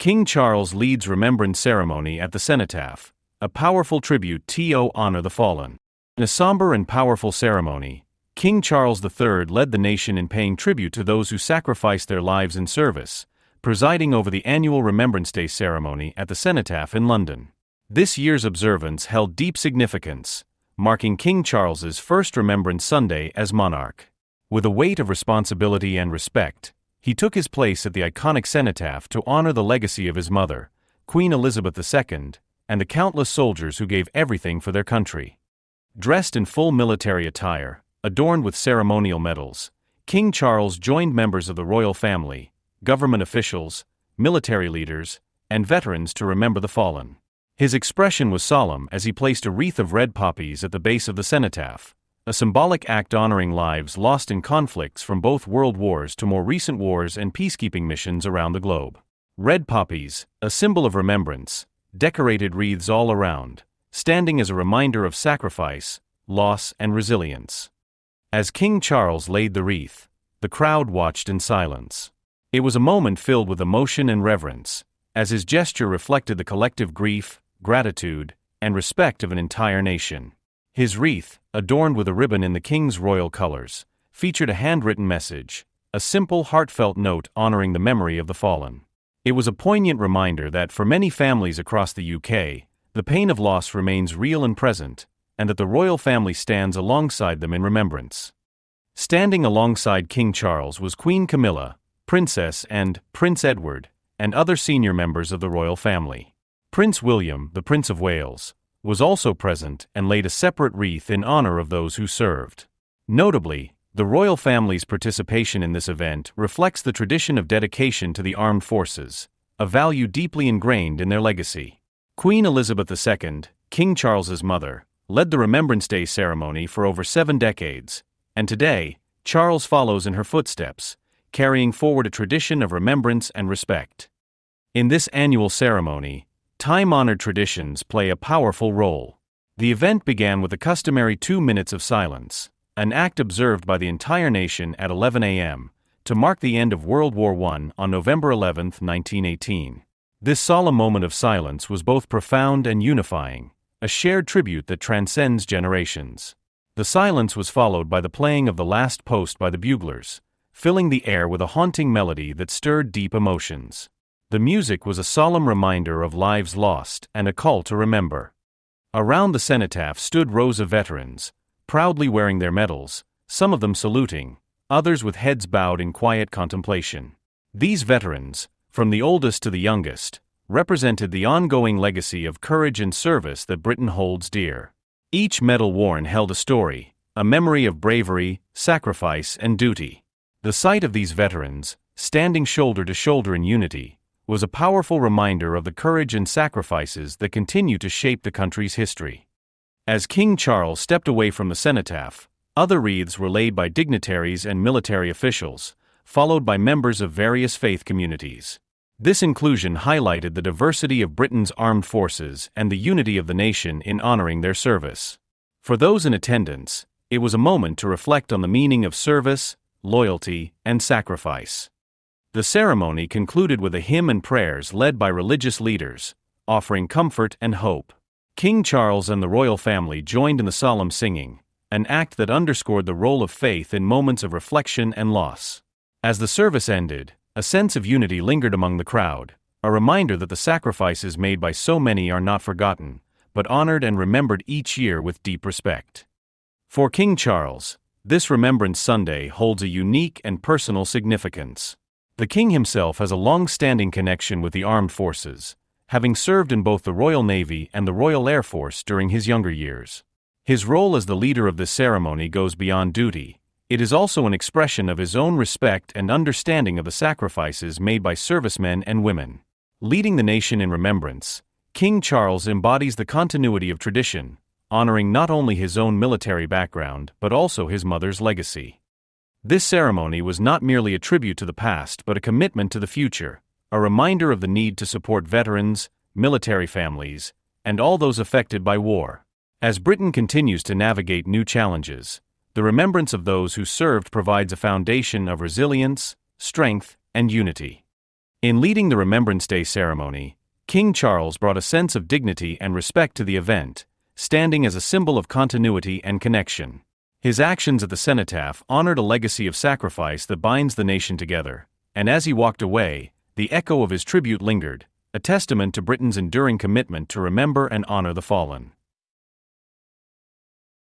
King Charles leads remembrance ceremony at the Cenotaph, a powerful tribute to honor the fallen. In a somber and powerful ceremony, King Charles III led the nation in paying tribute to those who sacrificed their lives in service, presiding over the annual Remembrance Day ceremony at the Cenotaph in London. This year's observance held deep significance, marking King Charles's first Remembrance Sunday as monarch. With a weight of responsibility and respect, he took his place at the iconic cenotaph to honor the legacy of his mother, Queen Elizabeth II, and the countless soldiers who gave everything for their country. Dressed in full military attire, adorned with ceremonial medals, King Charles joined members of the royal family, government officials, military leaders, and veterans to remember the fallen. His expression was solemn as he placed a wreath of red poppies at the base of the cenotaph, a symbolic act honoring lives lost in conflicts from both world wars to more recent wars and peacekeeping missions around the globe. Red poppies, a symbol of remembrance, decorated wreaths all around, standing as a reminder of sacrifice, loss, and resilience. As King Charles laid the wreath, the crowd watched in silence. It was a moment filled with emotion and reverence, as his gesture reflected the collective grief, gratitude, and respect of an entire nation. His wreath, adorned with a ribbon in the king's royal colors, featured a handwritten message, a simple, heartfelt note honoring the memory of the fallen. It was a poignant reminder that for many families across the UK, the pain of loss remains real and present, and that the royal family stands alongside them in remembrance. Standing alongside King Charles was Queen Camilla, Princess and Prince Edward, and other senior members of the royal family. Prince William, the Prince of Wales, was also present and laid a separate wreath in honor of those who served. Notably, the royal family's participation in this event reflects the tradition of dedication to the armed forces, a value deeply ingrained in their legacy. Queen Elizabeth II, King Charles's mother, led the Remembrance Day ceremony for over 7 decades, and today, Charles follows in her footsteps, carrying forward a tradition of remembrance and respect. In this annual ceremony, time-honored traditions play a powerful role. The event began with the customary 2 minutes of silence, an act observed by the entire nation at 11 a.m., to mark the end of World War I on November 11, 1918. This solemn moment of silence was both profound and unifying, a shared tribute that transcends generations. The silence was followed by the playing of the last post by the buglers, filling the air with a haunting melody that stirred deep emotions. The music was a solemn reminder of lives lost and a call to remember. Around the cenotaph stood rows of veterans, proudly wearing their medals, some of them saluting, others with heads bowed in quiet contemplation. These veterans, from the oldest to the youngest, represented the ongoing legacy of courage and service that Britain holds dear. Each medal worn held a story, a memory of bravery, sacrifice, and duty. The sight of these veterans, standing shoulder to shoulder in unity, was a powerful reminder of the courage and sacrifices that continue to shape the country's history. As King Charles stepped away from the cenotaph, other wreaths were laid by dignitaries and military officials, followed by members of various faith communities. This inclusion highlighted the diversity of Britain's armed forces and the unity of the nation in honoring their service. For those in attendance, it was a moment to reflect on the meaning of service, loyalty, and sacrifice. The ceremony concluded with a hymn and prayers led by religious leaders, offering comfort and hope. King Charles and the royal family joined in the solemn singing, an act that underscored the role of faith in moments of reflection and loss. As the service ended, a sense of unity lingered among the crowd, a reminder that the sacrifices made by so many are not forgotten, but honored and remembered each year with deep respect. For King Charles, this Remembrance Sunday holds a unique and personal significance. The king himself has a long-standing connection with the armed forces, having served in both the Royal Navy and the Royal Air Force during his younger years. His role as the leader of this ceremony goes beyond duty. It is also an expression of his own respect and understanding of the sacrifices made by servicemen and women. Leading the nation in remembrance, King Charles embodies the continuity of tradition, honoring not only his own military background but also his mother's legacy. This ceremony was not merely a tribute to the past but a commitment to the future, a reminder of the need to support veterans, military families, and all those affected by war. As Britain continues to navigate new challenges, the remembrance of those who served provides a foundation of resilience, strength, and unity. In leading the Remembrance Day ceremony, King Charles brought a sense of dignity and respect to the event, standing as a symbol of continuity and connection. His actions at the Cenotaph honored a legacy of sacrifice that binds the nation together, and as he walked away, the echo of his tribute lingered, a testament to Britain's enduring commitment to remember and honor the fallen.